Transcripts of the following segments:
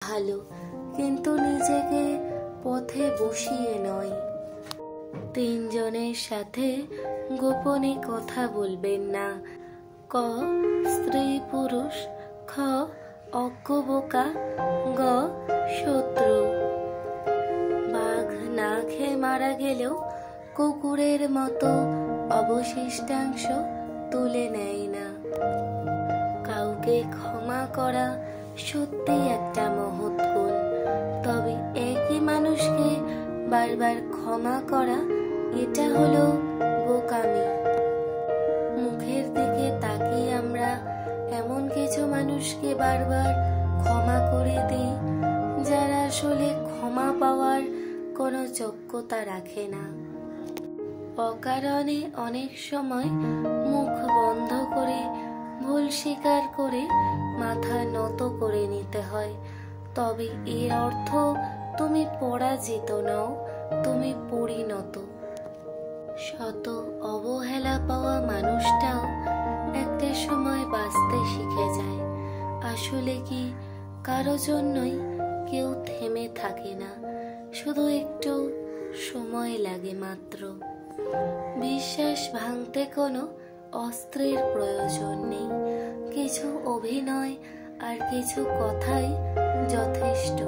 ভালো, কিন্তু নিজেকে পথে বসিয়ে নয়। তিনজনের সাথে গোপনে কথা বলবেন না। ক, স্ত্রী পুরুষ। খ, অজ্ঞ বোকা। গ, শত্রু। বাঘ না খেয়ে মারা গেলেও কুকুরের মতো অবশিষ্টাংশ তুলে নেয় না। কাউকে ক্ষমা করা সত্যি একটা মহৎ গুণ, তবে একই মানুষকে বারবার ক্ষমা করা এটা হলো বোকামি। মুখের দিকে তাকিয়ে আমরা এমন কিছু মানুষকে বারবার ক্ষমা করে দিই যারা আসলে ক্ষমা পাওয়ার কোনো যোগ্যতা রাখে না। অকারণে অনেক সময় মুখ বন্ধ করে ভুল স্বীকার করে মাথা নত করে নিতে হয়, তবে এর অর্থ তুমি পরাজিত নও, তুমি পরিণত। শত অবহেলা পাওয়া মানুষটাও একটা সময় বাঁচতে শিখে যায়। আসলে কি কারো জন্যই কেউ থেমে থাকে না, শুধু একটু সময় লাগে মাত্র। বিশ্বাস ভাঙতে কোনো অস্ত্রের প্রয়োজন নেই, কিছু অভিনয় আর কিছু কথাই যথেষ্ট।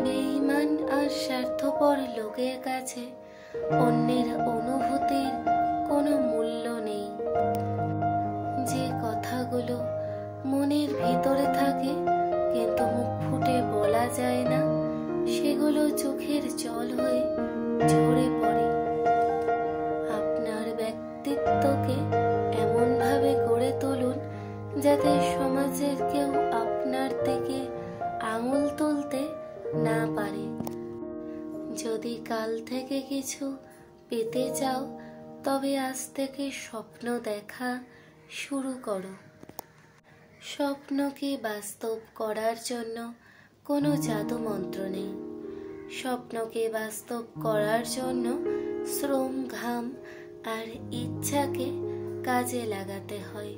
বেঈমান আর স্বার্থপর লোকের কাছে অন্যের অনুভূতির কোনো মূল্য নেই। যে কথাগুলো মনের ভিতরে থাকে কিন্তু মুখ ফুটে বলা যায় না, সেগুলো চোখের জল হয়ে ঝরে পড়ে। আপনার ব্যক্তিত্বকে এমন ভাবে গড়ে তুলুন যাতে সমাজের কেউ আপনার দিকে আঙুল তুলতে না পারে। যদি কাল থেকে কিছু পেতে চাও, তবে আজ থেকে স্বপ্ন দেখা শুরু করো। স্বপ্নকে বাস্তব করার জন্য কোনো জাদু মন্ত্র নেই। স্বপ্নকে বাস্তব করার জন্য শ্রম, ঘাম আর ইচ্ছাকে কাজে লাগাতে হয়।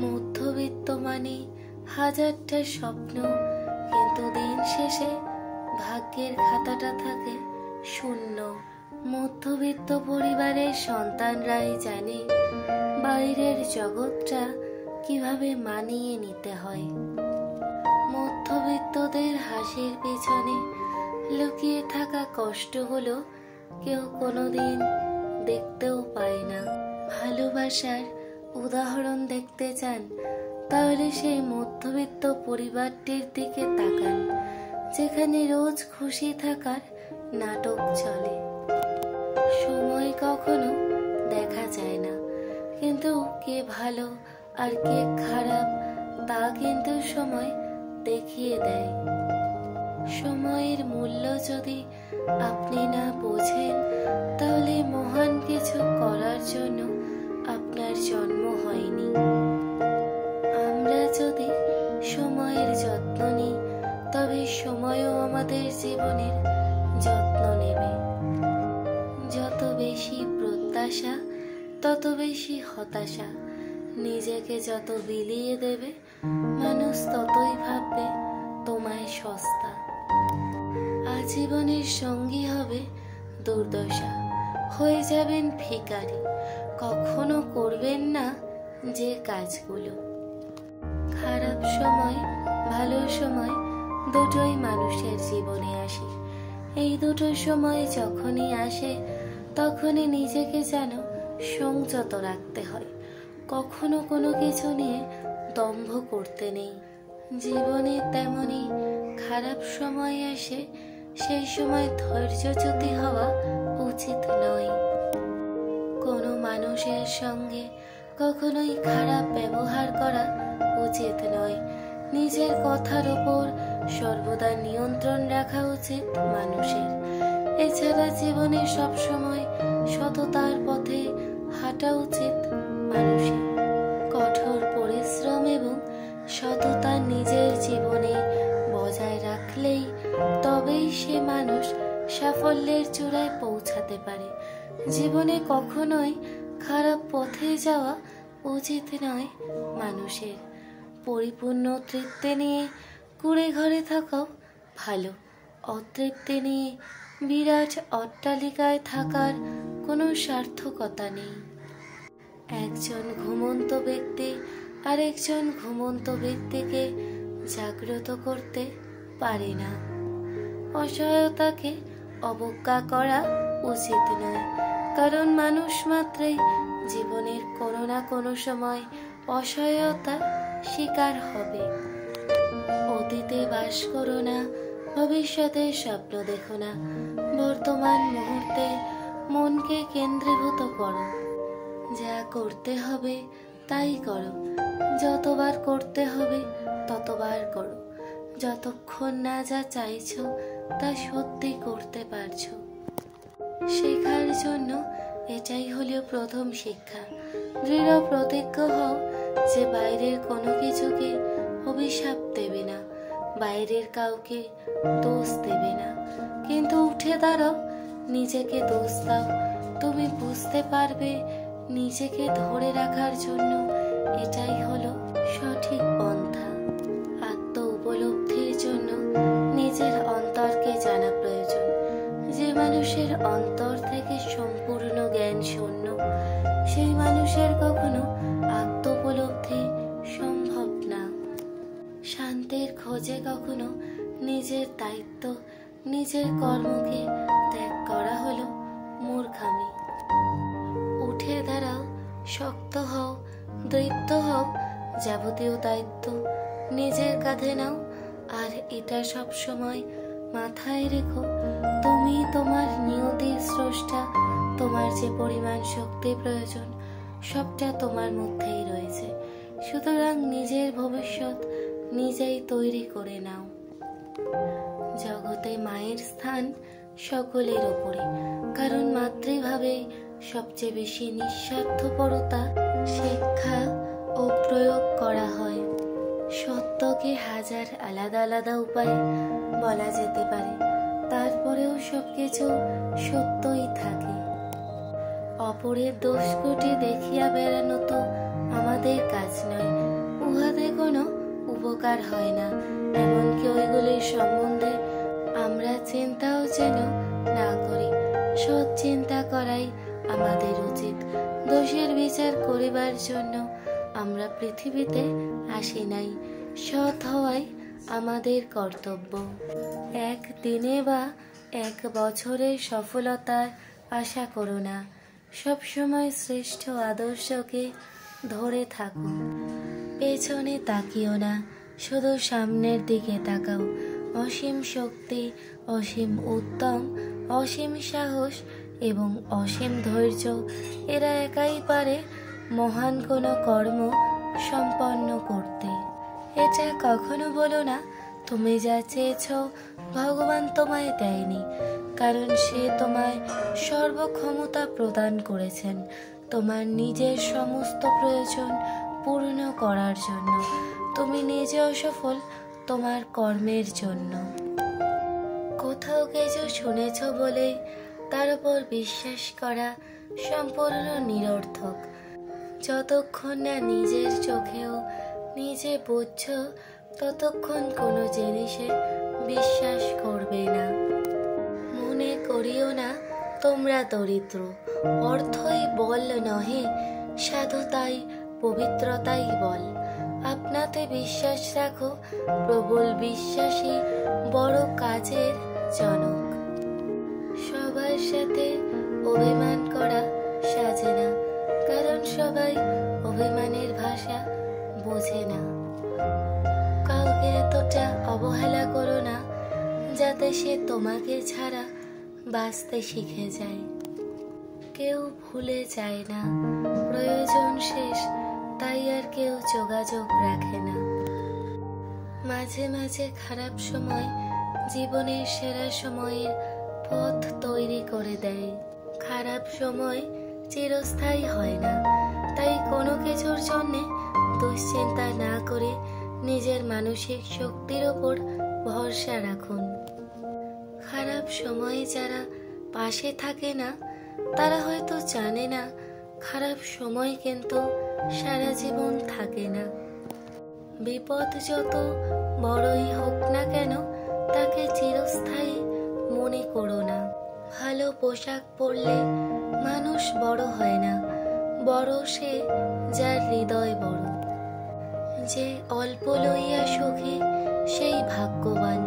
মধ্যবিত্ত মানে হাজারটা স্বপ্ন, কিন্তু দিন শেষে ভাগ্যের খাতাটা থাকে শূন্য। মধ্যবিত্ত পরিবারের সন্তানরাই জানে বাইরের জগৎটা কিভাবে মানিয়ে নিতে হয়। মধ্যবিত্তদের হাসির পেছনে লুকিয়ে থাকা কষ্টগুলো কেউ কোনোদিন দেখতেও পায় না। ভালোবাসার উদাহরণ দেখতে চান, তাহলে সেই মধ্যবিত্ত পরিবারটির দিকে তাকান, যেখানে রোজ খুশি থাকার নাটক চলে। সময় কখনো দেখা যায় না, কিন্তু কে ভালো আর কে খারাপ তা কিন্তু সময় দেখিয়ে দেয়। সময়ের মূল্য যদি আপনি না বোঝেন, তাহলে মহান কিছু করার জন্য আপনার জন্ম হয়নি। আমরা যদি সময়ের যত্ন নিই, তবে সময়ও আমাদের জীবনের যত্ন নেবে। যত বেশি প্রত্যাশা তত বেশি হতাশা। নিজেকে যত বিলিয়ে দেবে, মানুষ ততই ভাববে তোমায় সস্তা। আজীবনের সঙ্গী হবে দুর্দশা, হয়ে যাবেন ভিখারি। কখনো করবেন না যে কাজগুলো। খারাপ সময়, ভালো সময় দুটোই মানুষের জীবনে আসে। এই দুটো সময় যখনই আসে, তখনই নিজেকে যেন সংযত রাখতে হয়। কখনো কোনো কিছু নিয়ে দম্ভ করতে নেই। জীবনে তেমনি খারাপ সময় আসে, সেই সময় ধৈর্যচ্যুতি হওয়া উচিত নয়। কোনো মানুষের সঙ্গে কখনোই খারাপ ব্যবহার করা উচিত নয়। নিজের কথার ওপর সর্বদা নিয়ন্ত্রণ রাখা উচিত মানুষের। এছাড়া জীবনে সবসময় সততার পথে হাঁটা উচিত মানুষের। কঠোর পরিশ্রম এবং সততা নিজের জীবনে বজায় রাখলেই তবেই সে মানুষ সাফল্যের চূড়ায় পৌঁছাতে পারে। জীবনে কখনোই খারাপ পথে যাওয়া উচিত নয় মানুষের। পরিপূর্ণ তৃপ্তি নিয়ে কুড়ে ঘরে থাকাও ভালো। অতৃপ্তি নিয়ে বিরাট অট্টালিকায় থাকার কোনো সার্থকতা নেই। একজন ঘুমন্ত ব্যক্তি আরেকজন ঘুমন্ত ব্যক্তিকে জাগ্রত করতে পারে না। অসহায়তাকে অবজ্ঞা করা উচিত নয়, কারণ মানুষ মাত্রই জীবনের কোনো না কোনো সময় অসহায়তার শিকার হবে। অতীতে বাস করো না, ভবিষ্যতের স্বপ্ন দেখো না, বর্তমান মুহূর্তে মনকে কেন্দ্রীভূত করো। যা করতে হবে তাই করো, যতবার করতে হবে ততবার করো, যতক্ষণ না যা চাইছো তা সত্যি করতে পারছো। শেখার জন্য এটাই হলো প্রথম শিক্ষা। দৃঢ় প্রতিজ্ঞ হও যে বাইরের কোনো কিছুকে অভিশাপ দেবে না, বাইরের কাউকে দোষ দেবে না। কিন্তু উঠে দাঁড়াও, নিজেকে দোষ দাও, তুমি বুঝতে পারবে নিজেকে ধরে রাখার জন্য এটাই হলো সঠিক পন্থা। আত্ম উপলব্ধির জন্য নিজের অন্তরকে জানা প্রয়োজন। যে মানুষের অন্তর থেকে সম্পূর্ণ জ্ঞান শূন্য, সেই মানুষের কখনো আত্ম উপলব্ধি সম্ভব না। শান্তির খোঁজে কখনো নিজের দায়িত্ব, নিজের কর্মকে ত্যাগ করা হলো মূর্খামি। উঠে দাঁড়াও, শক্ত হও, দৃপ্ত হও, যাবতীয় দায়িত্ব নিজের কাঁধে নাও। আর এটা সব সময় মাথায় রেখো, তুমি তোমার নিয়তির স্রষ্টা। তোমার যে পরিমাণ শক্তি প্রয়োজন সবটা তোমার মধ্যেই রয়েছে। সুতরাং নিজের ভবিষ্যৎ নিজেই তৈরি করে নাও। জগতে মায়ের স্থান সকলের ওপরে, কারণ মাতৃভাবে সবচেয়ে বেশি নিঃস্বার্থপরতা শিক্ষা ও প্রয়োগ করা হয়। সত্যকে হাজার আলাদা আলাদা উপায়ে বলা যেতে পারে, তারপরেও সবকিছু সত্যই থাকে। অপরের দোষগুটি দেখিয়া বেড়ানো তো আমাদের কাজ নয়, উহাতে কোনো উপকার হয় না। এমনকি ওইগুলির সম্বন্ধে আমরা চিন্তাও যেন না করি। সৎ চিন্তা করাই আমাদের উচিত। দোষের বিচার করিবার জন্য আমরা পৃথিবীতে আসি নাই, সৎ হওয়াই আমাদের কর্তব্য। এক দিনে বা এক বছরের সফলতার আশা করো না, সবসময় শ্রেষ্ঠ আদর্শকে ধরে থাকো। পেছনে তাকিও না, শুধু সামনের দিকে তাকাও। অসীম শক্তি, অসীম উদ্যম, অসীম সাহস এবং অসীম ধৈর্য এরা একাই পারে মহান কোনো কর্ম সম্পন্ন করতে। এটা কখনো বলো না তুমি যা চেয়েছ ভগবান তোমায় দেয়নি, কারণ সে তোমায় সর্বক্ষমতা প্রদান করেছেন তোমার নিজের সমস্ত প্রয়োজন পূর্ণ করার জন্য। তুমি নিজে অসফল তোমার কর্মের জন্য। কোথাও কিছু শুনেছ বলে তার উপর বিশ্বাস করা সম্পূর্ণ নিরর্থক। যতক্ষণ না নিজের চোখেও নিজে বুঝছ ততক্ষণ কোনো জিনিসে বিশ্বাস করবে না। মনে করিও না তোমরা দরিদ্র, অর্থই বল নহে, সাধুতাই পবিত্রতাই বল। আপনাতে বিশ্বাস রাখো, প্রবল বিশ্বাসী বড় কাজের জনক। সবার সাথে অভিমান করা সাজে না, কারণ সবাই অভিমানের ভাষা বোঝে না। কাউকে এতটা অবহেলা করো না যাতে সে তোমাকে ছাড়া বাঁচতে শিখে যায়। কেউ ভুলে যায় না, প্রয়োজন শেষ তাই আর কেউ যোগাযোগ রাখে না। মাঝে মাঝে খারাপ সময় জীবনের সেরা সময়ের পথ তৈরি করে দেয়। খারাপ সময় চিরস্থায়ী হয় না, তাই কোনো কিছুর জন্যে দুশ্চিন্তা না করে নিজের মানসিক শক্তির ওপর ভরসা রাখুন। খারাপ সময়ে যারা পাশে থাকে না তারা হয়তো জানে না খারাপ সময় কিন্তু সারা জীবন থাকে না। বিপদ যত বড়ই হোক না কেন তাকে চিরস্থায়ী মনে করো না। ভালো পোশাক পরলে মানুষ বড় হয় না, বড় সে যার হৃদয় বড়। যে অল্প লইয়া সুখী সেই ভাগ্যবান,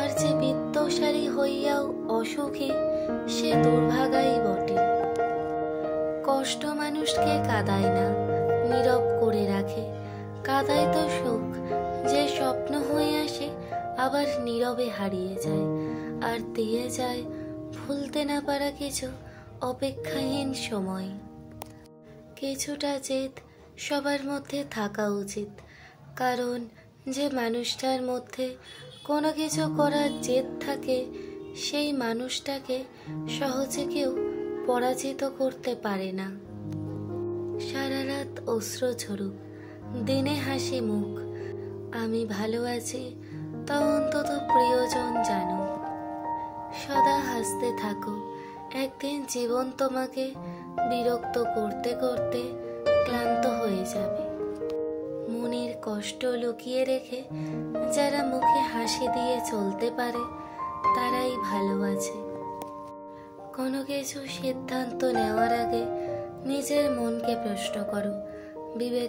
আর যে বিত্তশালী হইয়াও অসুখী সে দুর্ভাগাই বটে। কষ্ট মানুষকে কাঁদায় না, নীরব করে রাখে। কাঁদায় তো সুখ, যে স্বপ্ন হয়ে আসে আবার নীরবে হারিয়ে যায়, আর দিয়ে যায় ভুলতে না পারা কিছু অপেক্ষাহীন সময়। কিছুটা জেদ সবার মধ্যে থাকা উচিত, কারণ যে মানুষটার মধ্যে কোনো কিছু করার জেদ থাকে সেই মানুষটাকে সহজে কেউ পরাজিত করতে পারে না। সারা রাত অশ্রু ঝরুক, দিনে হাসি মুখ, আমি ভালো আছি তা অন্তত প্রিয়জন জানো। সদা হাসতে থাকো, একদিন জীবন তোমাকে বিরক্ত করতে করতে ক্লান্ত হয়ে যাবে। মনের কষ্ট লুকিয়ে রেখে যারা মুখে হাসি দিয়ে চলতে পারে তারাই ভালো আছে। কোনো কিছু সিদ্ধান্ত নেওয়ার আগে নিজের মনকে প্রশ্ন করো, বিবেকে